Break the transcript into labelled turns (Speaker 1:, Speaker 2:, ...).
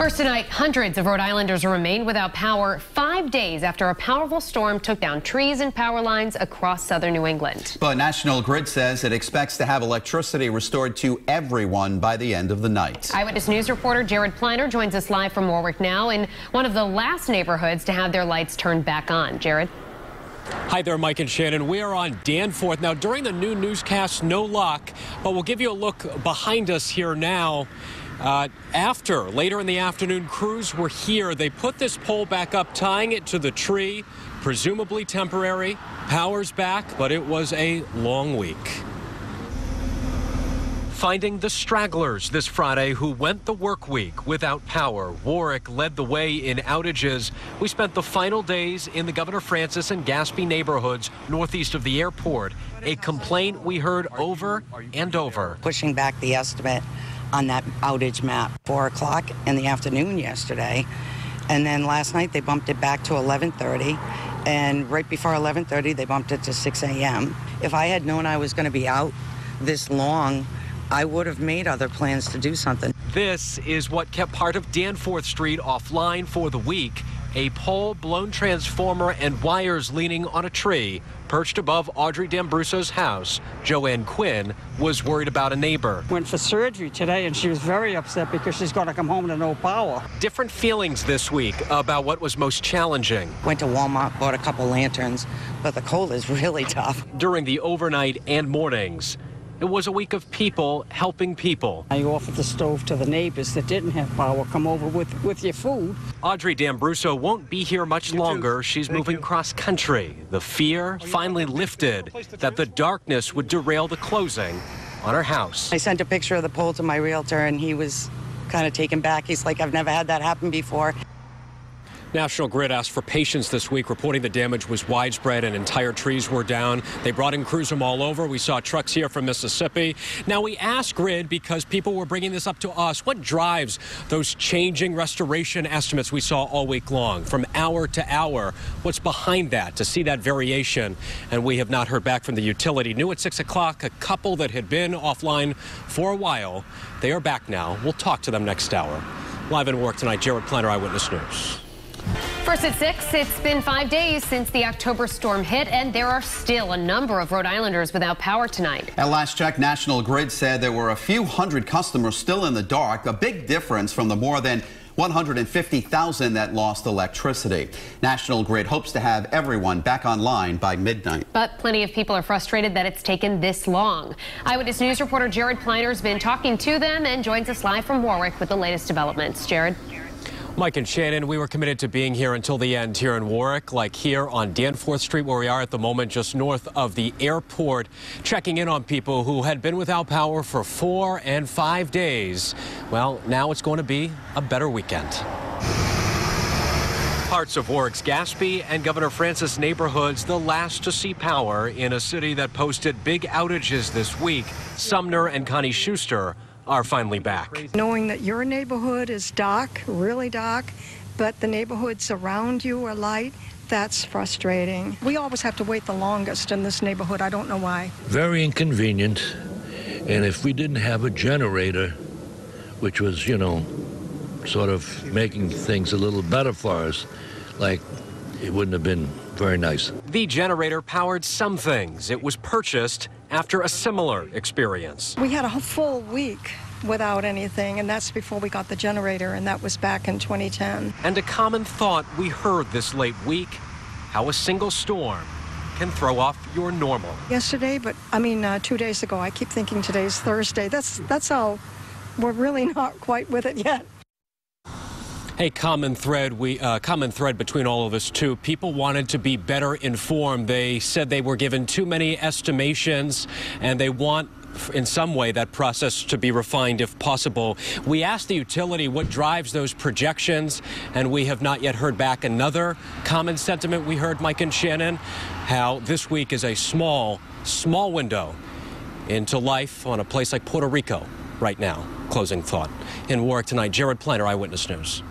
Speaker 1: First tonight, hundreds of Rhode Islanders remain without power 5 days after a powerful storm took down trees and power lines across southern New England.
Speaker 2: But National Grid says it expects to have electricity restored to everyone by the end of the night.
Speaker 1: Eyewitness News reporter Jared Pliner joins us live from Warwick now in one of the last neighborhoods to have their lights turned back on. Jared?
Speaker 3: Hi there, Mike and Shannon. We are on Danforth. Now, during the noon newscast, no luck, but we'll give you a look behind us here now. Later in the afternoon, crews were here. They put this pole back up, tying it to the tree, presumably temporary. Power's back, but it was a long week. Finding the stragglers this Friday who went the work week without power. Warwick led the way in outages. We spent the final days in the Governor Francis and Gaspee neighborhoods northeast of the airport. A complaint we heard over and over.
Speaker 4: Pushing back the estimate on that outage map, 4 o'clock in the afternoon yesterday. And then last night they bumped it back to 11:30. And right before 11:30, they bumped it to 6 a.m. If I had known I was going to be out this long, I would have made other plans to do something.
Speaker 3: This is what kept part of Danforth Street offline for the week. A pole, blown transformer, and wires leaning on a tree perched above Audrey D'Ambrosso's house. Joanne Quinn was worried about a neighbor.
Speaker 5: Went for surgery today, and she was very upset because she's going to come home to no power.
Speaker 3: Different feelings this week about what was most challenging.
Speaker 4: Went to Walmart, bought a couple lanterns, but the cold is really tough.
Speaker 3: During the overnight and mornings, it was a week of people helping people.
Speaker 5: I offered the stove to the neighbors that didn't have power. Come over with your food.
Speaker 3: Audrey D'Ambrosso won't be here much longer. She's moving cross country. The fear finally lifted that the darkness would derail the closing on her house.
Speaker 4: I sent a picture of the pole to my realtor, and he was kind of taken back. He's like, I've never had that happen before.
Speaker 3: National Grid asked for patience this week, reporting the damage was widespread and entire trees were down. They brought in crews from all over. We saw trucks here from Mississippi. Now, we asked Grid, because people were bringing this up to us, what drives those changing restoration estimates we saw all week long, from hour to hour? What's behind that, to see that variation? And we have not heard back from the utility. New at 6 o'clock, a couple that had been offline for a while. They are back now. We'll talk to them next hour. Live in Warwick tonight, Jared Pliner, Eyewitness News.
Speaker 1: First at 6, it's been 5 days since the October storm hit, and there are still a number of Rhode Islanders without power tonight.
Speaker 2: At last check, National Grid said there were a few hundred customers still in the dark, a big difference from the more than 150,000 that lost electricity. National Grid hopes to have everyone back online by midnight.
Speaker 1: But plenty of people are frustrated that it's taken this long. Eyewitness News reporter Jared Pliner's been talking to them and joins us live from Warwick with the latest developments. Jared?
Speaker 3: Mike and Shannon, we were committed to being here until the end here in Warwick, like here on Danforth Street, where we are at the moment, just north of the airport, checking in on people who had been without power for 4 and 5 days. Well, now it's going to be a better weekend. Parts of Warwick's Gaspee and Governor Francis neighborhoods, the last to see power in a city that posted big outages this week. Sumner and Connie Schuster are finally back.
Speaker 6: Knowing that your neighborhood is dark, really dark, but the neighborhoods around you are light, that's frustrating. We always have to wait the longest in this neighborhood. I don't know why.
Speaker 7: Very inconvenient. And if we didn't have a generator, which was, sort of making things a little better for us, like, it wouldn't have been very nice.
Speaker 3: The generator powered some things. It was purchased after a similar experience.
Speaker 6: We had a full week without anything, and that's before we got the generator, and that was back in 2010.
Speaker 3: And a common thought we heard this late week, how a single storm can throw off your normal.
Speaker 6: Yesterday, 2 days ago, I keep thinking today's Thursday. That's how we're really not quite with it yet.
Speaker 3: A common thread between all of us, too. People wanted to be better informed. They said they were given too many estimations, and they want, in some way, that process to be refined if possible. We asked the utility what drives those projections, and we have not yet heard back. Another common sentiment we heard, Mike and Shannon, how this week is a small window into life on a place like Puerto Rico right now. Closing thought. In Warwick tonight, Jared Pliner, Eyewitness News.